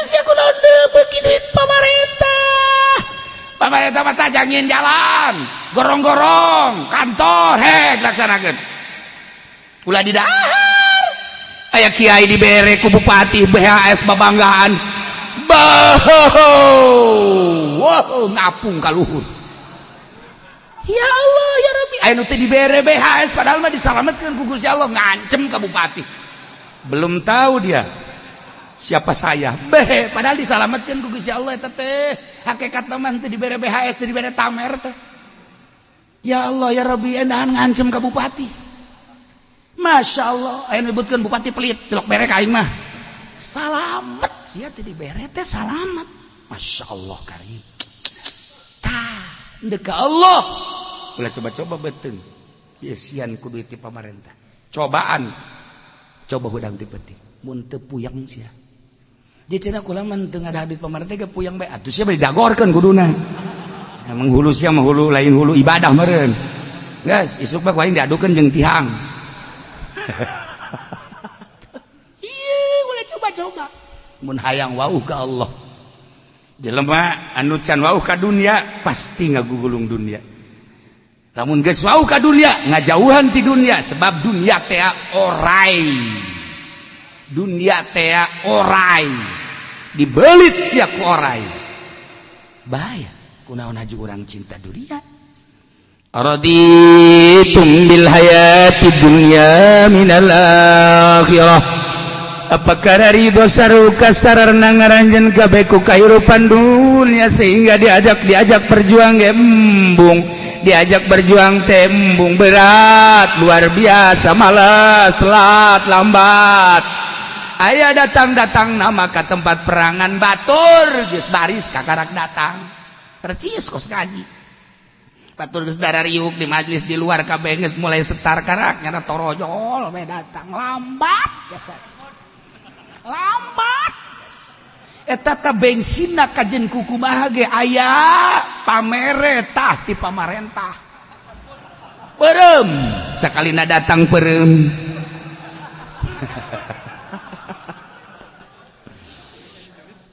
sia kunaon beuki duit pamarentah mah tajangin jalan gorong-gorong kantor laksanakeun ulah di dahar aya kiai dibere ku bupati BHS babanggaan wow ngapung ka luhur ya Allah ya Rabbi aya nu teh dibere BHS padahal mah disalametkeun ku Gusti Allah ngancem ka bupati belum tahu dia siapa saya padahal disalametkeun ku Gusti Allah eta teh hakikatna mah teu dibere BHS teu dibere tamer teh ya Allah ya Rabbi endahan ngancem ka bupati Masya Allah aya nyebutkeun bupati pelit tilok bere ka aing mah salamet sia teu dibere teh salamet Masya Allah karim tah endeu ka Allah ulah coba-coba beuteung ieu sian ku duit ti pamarentah cobaan coba hudang ti penting mun teu puyeng sia dia cenah kula mah teu ngada duit pamarentah ge puyeng bae atuh sia bari dagorkeun kuduna emang hulu sia mah hulu lain hulu ibadah meureun geus isuk bae ku aing diadukeun jeung tihang iya ulah coba mun hayang wauh ka Allah. Jelema anu can wauh ka dunia pasti ngagugulung dunia. Lamun geus wauh ka dunia ngajauhan ti dunia sebab dunia teh orai. Dunia teh orai. Dibelit sia ku orai. Bahaya kunaon haju urang cinta dunia. Araditum bil hayati dunya minal akhirah. Apakah ridho saruka sararna ngaranjeun kabeh ku kahirupan dunia sehingga diajak berjuang embung, diajak berjuang tembung berat luar biasa, malas, telat, lambat. Aya datang nama ka tempat perangan batur geus baris kakarak datang. Percis kos ngaji. Batur geus darariuk di majelis di luar kabeh geus mulai setar karak nyana torojol we datang lambat biasa. Lambat eta teh bensinna kajen kukumaha ge aya pamere tah ti pamarentah peureum sakalina datang peureum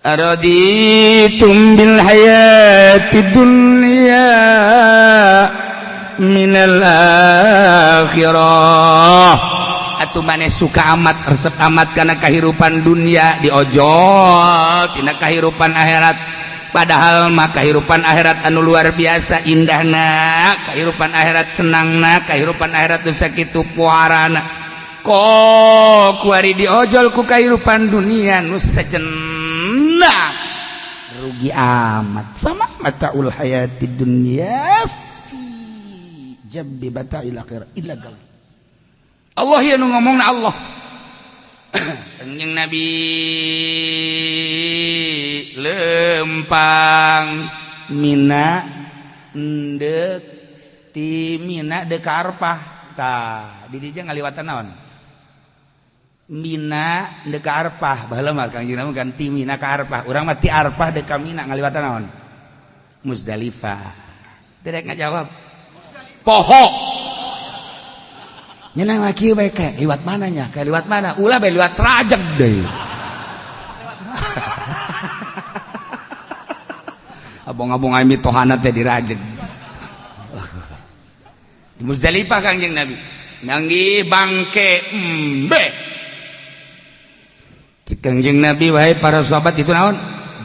araditum bil hayati dunya minal akhirah. Atuh maneh suka amat resep amat kana kahirupan dunia diojol tina kahirupan akhirat, padahal mah kahirupan akhirat anu luar biasa indahna, kahirupan akhirat senangna, kahirupan akhirat teu sakitu puarana. Kok kuari diojol ku kahirupan dunia nu sajenna rugi amat. Fama mataul hayati dunya fi jabbi bata'il akhirah illa gal. Allah ya nu ngomongna Allah. Kanjeng Nabi lempang Mina ndek ti Mina deuk ka Arfah. Tah, di dieu ngaliwatan naon? Mina deuk ka Arfah. Baheula mah Kanjeng Nabi kan ti Mina ka Arfah. Urang mah ti Arfah deuk ka Mina ngaliwatan naon? Muzdalifah. Derek ngajawab. Poho. Nyenang lagi we kayak liwat mananya? Kayak liwat mana? Ulah bae liwat Rajeg deui. Abong-abong ami tohana teh di Rajeg. Di Muzdalifah Kanjeng Nabi. Nanggi bangke embe. Cik Kanjeng Nabi wahai para sahabat itu naon?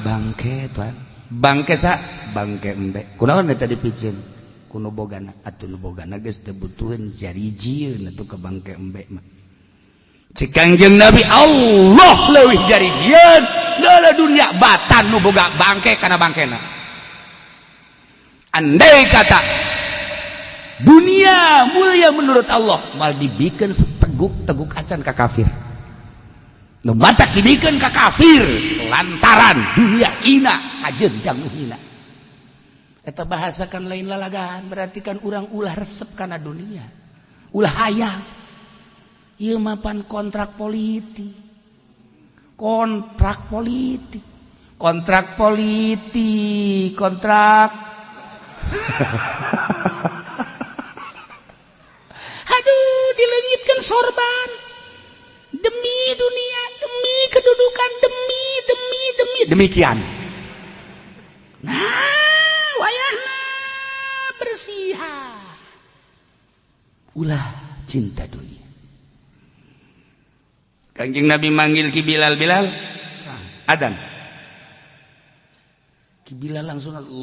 Bangke tuan. Bangke sa? Bangke embe. Kunaon eta dipicieun? Kuno bogana atuh nu bogana geus teu butuheun jarijieun atuh ka bangke embe mah. Cik Kanjeng Nabi Allah leuwih jarijieun leuleuh dunia batan nu boga bangke kana bangkena. Andai kata dunia mulia menurut Allah mal dibikeun seteguk-teguk acan ka kafir. Nu batak dibikeun ka kafir lantaran dunia hina kajenjang nu hina. Eta bahasakan lain lalagaan berarti kan urang ulah resep kana dunia, ulah hayang. Ieu mah pan kontrak politik, kontrak aduh dileungitkeun sorban demi dunia, demi kedudukan, demi demikian. Nah wayahna bersiha ulah cinta dunia. Kanjeng Nabi manggil ki Bilal adan. Ki Bilal langsung Allahu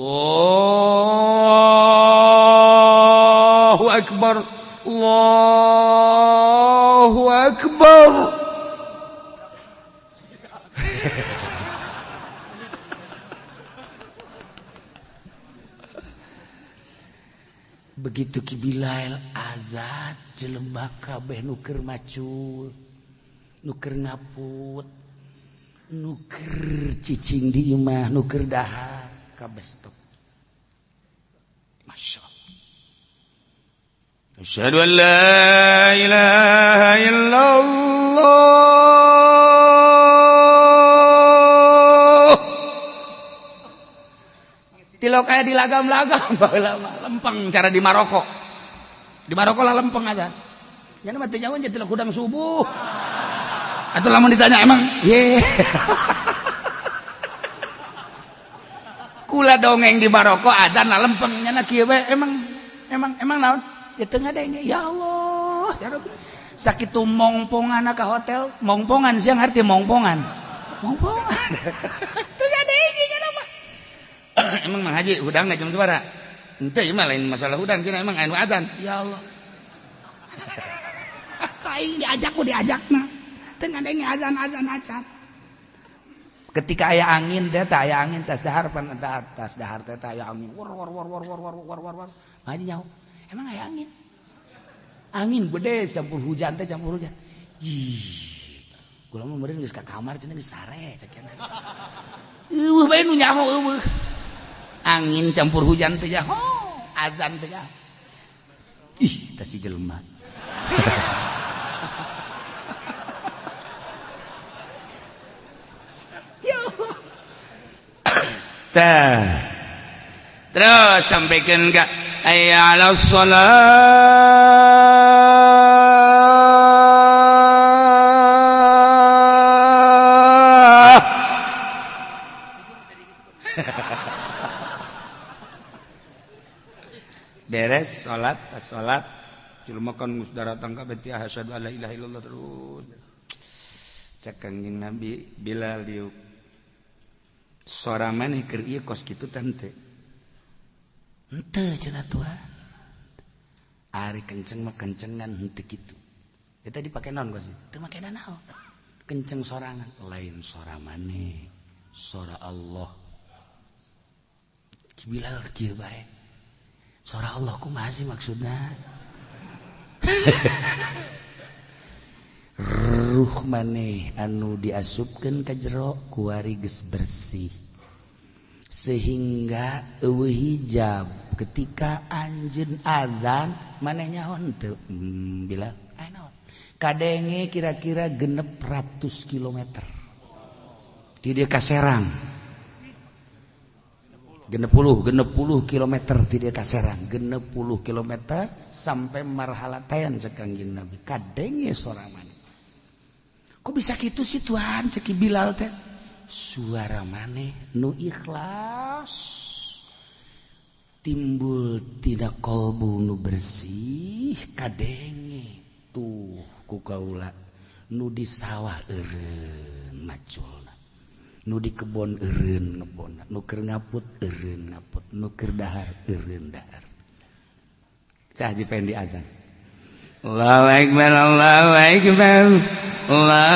akbar, Allahu akbar. Begitu Ki Bilal azan jelema kabeh nu keur macul, nu keur ngaput, nu keur cicing di imah, nu keur dahar kabeh stop. Masyaallah. Asyhadu an la ilaha illallah. Tilok kayak di lagam-lagam lempeng cara di Maroko. Di Maroko lah lempeng aja. Jangan mati nyawa jadi tilok udang subuh. Atau lamun ditanya emang ye kula dongeng di Maroko adzan lempeng nyana kieu bae emang naon di tengah denge ya Allah ya Rabbi sakitu mongpongan ka hotel mongpongan siang arti mongpongan tengah denge nyana mah emang Mang Haji hudang jam sabaraha henteu ieu mah lain masalah hudang kina emang anu adzan ya Allah aing diajakna tengah denge adzan ketika aya angin teh aya angin tas dahar pan tas dahar teh aya angin war mah nyaho emang aya angin gede campur hujan kula mah meureun geus ka kamar cenah geus sare cekeuna eueuh bae nu nyaho eueuh angin campur hujan teh nyaho azan teh nyaho ih tah si jelema terus sampaikan ke hayya 'alas shalah beres salat jelema kan geus datang ka beti asyhadu alla ilaha illallah terus cek kanjing Nabi Bilal diuk sora maneh keur ieu kos kitu teh henteu cenah Tuhan ari kenceng mah kencengan henteu kitu eta dipake naon kos teu make naon kenceng sorangan lain sora maneh sora Allah Bilal kieu bae sora Allah kumaha sih maksudna ruh maneh anu diasupkeun ka jero kuari geus bersih sehingga eueuh hijab ketika anjeun azan maneh nyaho henteu Bilal aya naon kadenge kira-kira 600 kilometer ti dieu ka Serang 60 kilometer ti dieu ka Serang 60 kilometer sampai Marhalatayan cek Kangjeng Nabi kadenge sora maneh kok bisa gitu sih Tuhan ceki Bilal teh suara maneh nu ikhlas timbul tina kolbu nu bersih kadenge tuh ku kaula nu di sawah eureun maculna nu di kebon eureun ngebonna nu keur ngaput eureun ngaput nu keur dahar eureun dahar cah Haji Pendi azan Allahu Akbar Allahu Akbar Allah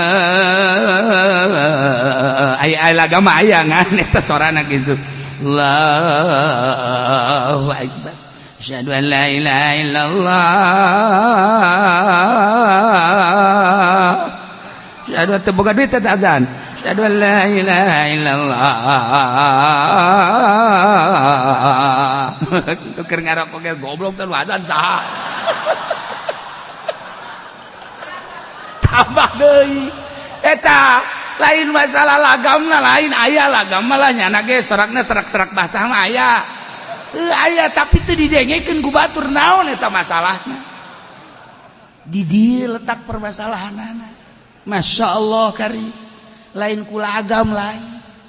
aya lagama aya ngan eta sorana kitu Allahu Akbar asyhadu an la ilaha illallah asyhadu teu boga duit eta azan asyhadu an la ilaha illallah keur ngarokok ge goblok teh azan saha tambah deui eta lain masalah lagamna lain aya lagam lah nyana ge sorakna serak-serak basah mah aya aya tapi teu didengekeun ku batur naon eta masalahna di dieu letak permasalahanana masyaallah kari lain ku lagam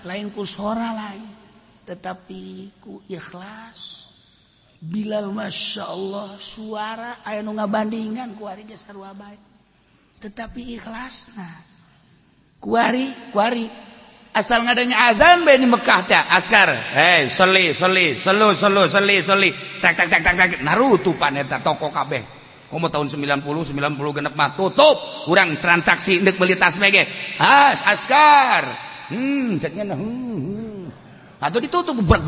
lain ku sora lain tetapi ku ikhlas Bilal masyaallah suara aya nu ngabandingan ku ari ge sarua bae tetapi ikhlasna kuari asal ngadanya azan bae di Mekah teh askar soli tak narutupan eta toko kabeh komo tahun 90 genep mah tutup urang transaksi endek beli tas mege askar ceknya atau ditutup ber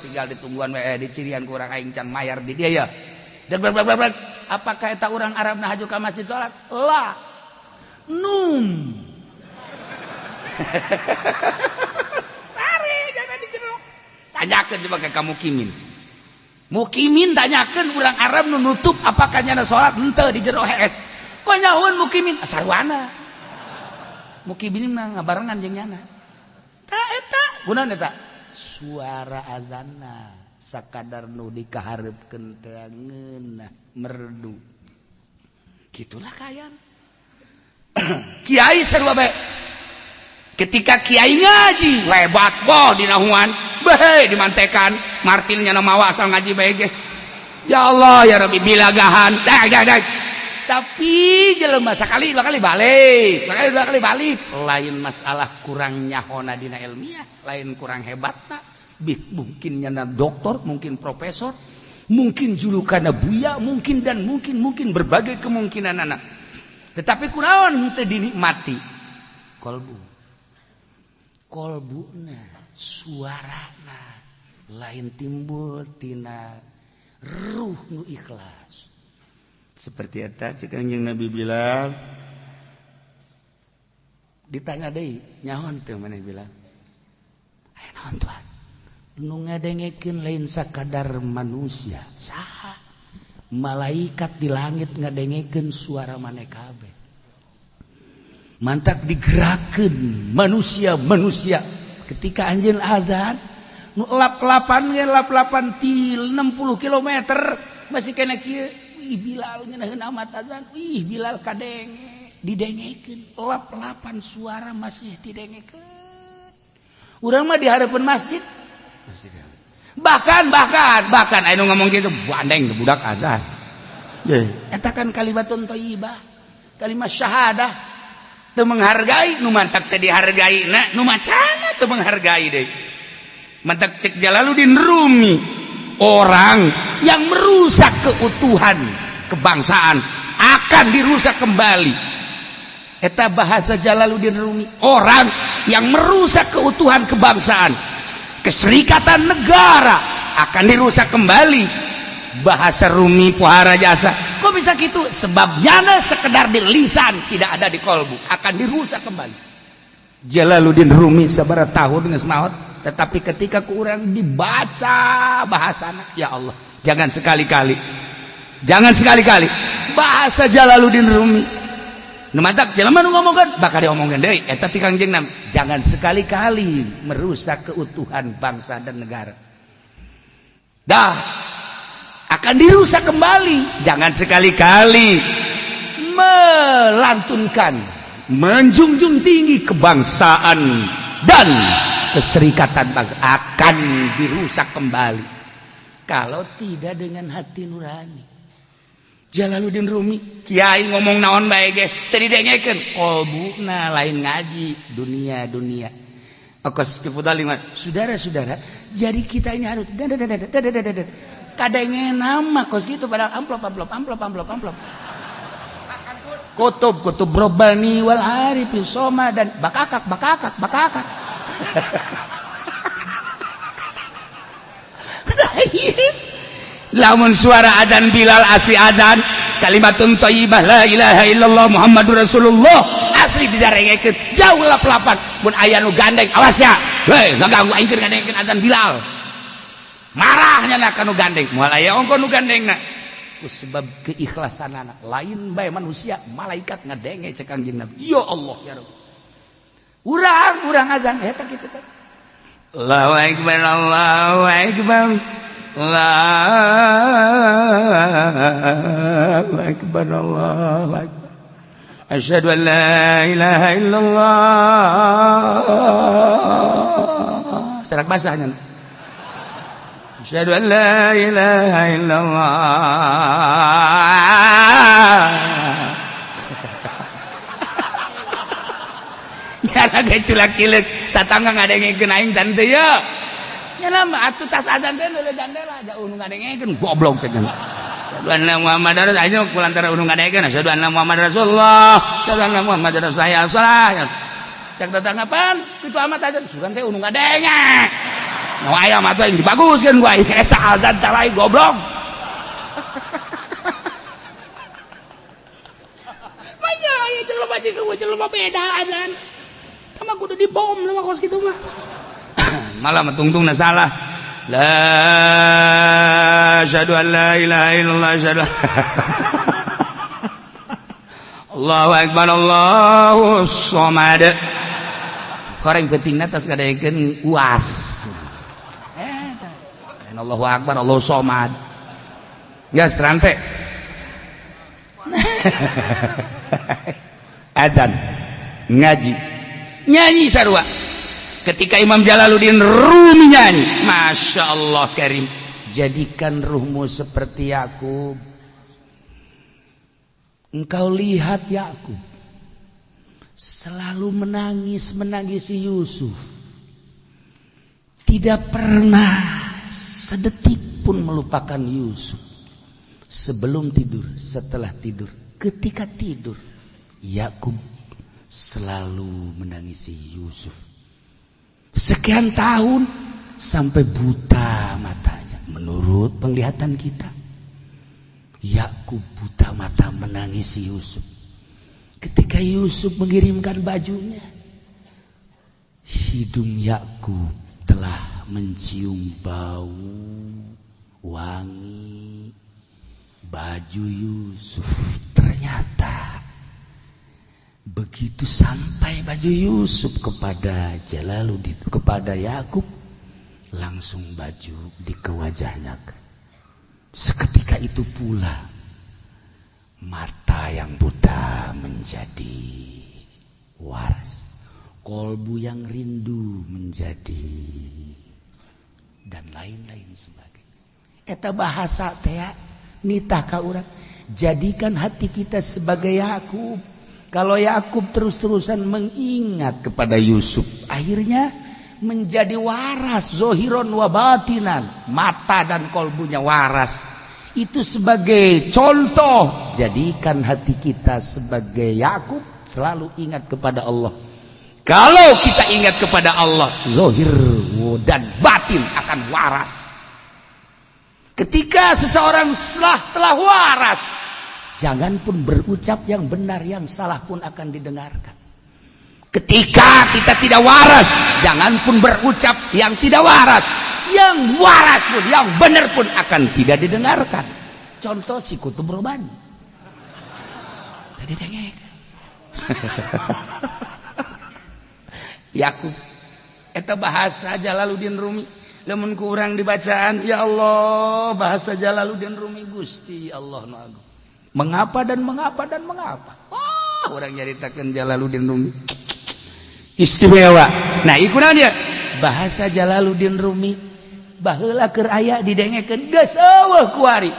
tinggal ditungguan di cirian ku urang aing can mayar di dia ya dan apakah eta urang Arab na haju ka masjid salat lah sare jangan di jero tanyakeun coba ka mukimin tanyakeun urang Arab nu nutup apakah nyana salat henteu di jero hees kok nyahoeun mukimin sarwana mukimin mah ngabarengan jeung nyana ta eta kunaon eta suara azanna sakadar nu dikaharepkeun teh ngeunah merdu gitulah kayan Kiai sarua bae ketika kiai ngaji hebat boh dinahuan bae dimantekan martilnya nama asal ngaji bae ge ya Allah ya Rabbi bilagahan dah tapi jelema sakali dua kali balik lain masalah kurang nyahona dina ilmiah lain kurang hebatna mungkin nyana doktor mungkin profesor mungkin julukanna buya mungkin berbagai kemungkinan anak tetapi kunaon teu dinikmati kolbuna suarana lain timbul tina ruh nu ikhlas seperti eta cek anjeun Nabi bilang ditanya deui nyaon teu maneh bilang aya naon tuan nu ngadengekeun lain sakadar manusia saha malaikat di langit ngadengekeun suara maneh kabeh mantak digerakkan manusia ketika anjeun azan nu lap-lapan til 60 km masih kena kieu ih Bilal ngeunaheun amat azan ih Bilal kadenge didengekeun lap-lapan suara masih didengekeun urang mah di hareupeun masjid bahkan anu ngomong gitu bandeng budak azan eta kan kalimatun thayyibah kalimat syahadah teu menghargai nu mantak teu dihargaina nu macana teu menghargai deui mantak cek Jalaluddin Rumi orang yang merusak keutuhan kebangsaan akan dirusak kembali eta bahasa Jalaluddin Rumi orang yang merusak keutuhan kebangsaan keserikatan negara akan dirusak kembali bahasa Rumi Pohara Jasa kok bisa gitu sebabnya sekedar di lisan tidak ada di kolbu akan dirusak kembali Jalaluddin Rumi sabaraha tahun geus maot tetapi ketika ku urang dibaca bahasana ya Allah jangan sekali-kali bahasa Jalaluddin Rumi nu matak jelema nu ngomongkeun bakal diomongkeun deui eta ti Kangjeng Nabi jangan sekali-kali merusak keutuhan bangsa dan negara dah akan dirusak kembali jangan sekali-kali melantunkan menjunjung tinggi kebangsaan dan keserikatan bangsa akan dirusak kembali kalau tidak dengan hati nurani Jalaluddin Rumi kiai ngomong naon bae ge teu didengekeun kolbuna lain ngaji dunia okos kifudali mah saudara-saudara jadi kita ini harus kadenge nama kos gitu padahal amplop kutub Rabbani wal Arifin Soma dan bakakak lamun suara adzan Bilal asli adzan kalimatun thayyibah la ilaha illallah Muhammadur Rasulullah asli didarengekeun jauh lap-lapan mun aya nu gandeng awas ya hei ngaganggu aing keur ngadengkeun adzan Bilal marahnya nak nu gandeng moal aya ongko nu gandengna ku sebab keikhlasanana lain bae manusia malaikat ngadenge cek Kangjeng Nabi ya Allah ya Rabb urang adzan eta kitu teh Allahu akbar Allahu akbar Allahu akbar Allahu akbar asyhadu an la ilaha illallah serak basahnya asyhadu an la ilaha illallah nyana ge cilak-cilik tatangga ngadengekeun aing tan teu ya nyana mah atuh tas adzan teh nu jandela aja unu ngadengekeun goblok cenah asyhadu anna muhammadar rasulullah kulantara unu ngadengekeun asyhadu anna muhammadar rasulullah asyhadu anna muhammadar rasulullah cek tatangga pan kitu amat adzan sugan teh unu ngadenge nu aya mah teh dibaguskeun gua eta adzan talai goblok manya aya jelema jeung jelema beda adzan sama kudu dibom lu mah kos kitu mah malah metungtungna salah la asyhadu an la ilaha illallah asyhadu Allahu akbar Allahu samad koreng pentingna tas ngadekeun uas Allahu akbar Allahu samad geus rante adzan ngaji nyanyi sarua ketika Imam Jalaluddin Rumi nyanyi Masya Allah karim jadikan ruhmu seperti Yakub engkau lihat Yakub selalu menangisi Yusuf tidak pernah sedetik pun melupakan Yusuf sebelum tidur setelah tidur ketika tidur Yakub selalu menangisi Yusuf sekian tahun sampai buta matanya menurut penglihatan kita Yakub buta mata menangisi Yusuf ketika Yusuf mengirimkan bajunya hidung Yakub telah mencium bau wangi baju Yusuf ternyata begitu sampai baju Yusuf kepada Jalaluddin kepada Yakub langsung baju dikewajahnya seketika itu pula mata yang buta menjadi waras kolbu yang rindu menjadi dan lain-lain sebagainya eta bahasa teh nitah ka urang jadikan hati kita sebagai Yakub kalau Yakub terus-terusan mengingat kepada Yusuf akhirnya menjadi waras zohiron wa batinan mata dan kolbunya waras itu sebagai contoh jadikan hati kita sebagai Yakub selalu ingat kepada Allah kalau kita ingat kepada Allah zohir dan batin akan waras ketika seseorang telah waras jangan pun berucap yang benar yang salah pun akan didengarkan ketika kita tidak waras jangan pun berucap yang tidak waras yang waras pun yang benar pun akan tidak didengarkan contoh si Kutub Robani tadi dengek Yakub eta bahasa Jalaluddin Rumi lamun kurang dibacaan ya Allah bahasa Jalaluddin Rumi Gusti Allah nu agung mengapa dan mengapa dan mengapa orang nyaritakeun Jalaluddin Rumi istimewa nah ikunan dia bahasa Jalaluddin Rumi baheula keur aya didengekeun geus eueuh kuari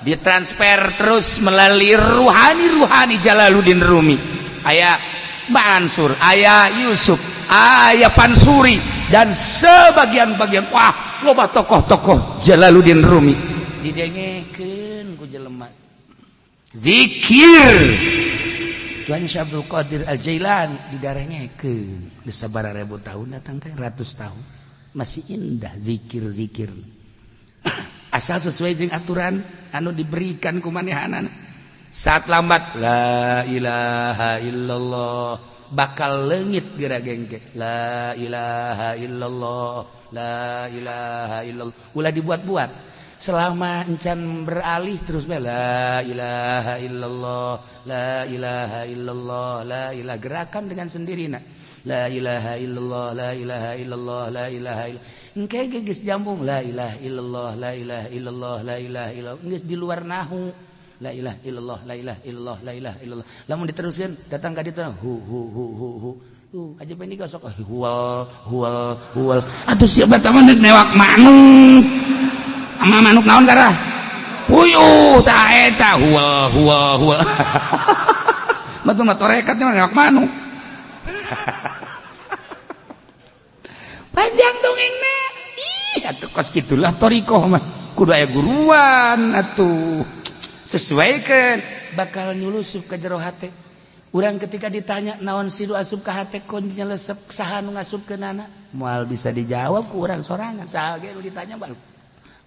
ditransfer terus melalui ruhani Jalaluddin Rumi aya Mansur aya Yusuf aya Pansuri dan sebagian-bagian wah loba tokoh-tokoh Jalaluddin Rumi didengekeun ku jelema zikir Tuan Syekh Abdul Qadir Al-Jailani didarahnya ke sabaraha ribu tahun datang ke ratus tahun masih indah zikir asal sesuai jeung aturan anu diberikan ku manehanana saat lambat la ilaha illallah bakal leungit geragengke la ilaha illallah la ilaha illallah ulah dibuat-buat selama encan beralih terus la ilaha illallah la ilaha illallah la ilaha gerakan dengan sendirinya la ilaha illallah la ilaha illallah la ilaha illallah engke geus jambung la ilaha illallah la ilaha illallah la ilaha illallah geus di luar nahu la ilaha illallah la ilaha illallah la ilaha illallah lamun diteruskeun datang ka ditu hu aja penting sok huwal atuh siapa taman newak manuk ama manuk naon karah puyuh tah eta huwal betul mah torekat mah newak manuk panjang dongengna ih atuh kos kitulah torikoh mah kudu aya guruan atuh sesuaikan bakal nyulusup ka jero hate urang ketika ditanya naon sidu asup ka hate kon nyelesep saha nu ngasupkeunana moal bisa dijawab ku urang sorangan saha ge nu ditanya baru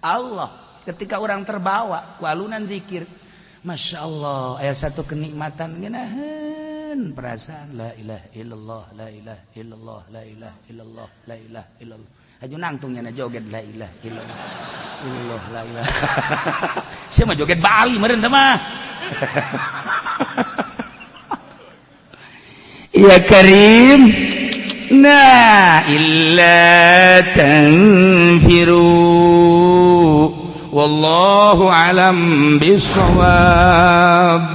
Allah ketika orang terbawa ku alunan zikir Masya Allah aya satu kenikmatan ngeunaheun perasaan la ilaha illallah la ilaha illallah la ilaha illallah la ilaha illallah aju nangtung nya joget la ilaha illallah illallah la ilaha sia mah joget Bali meureun teh mah ya Karim na illa tanfiru wallahu alam bisawab.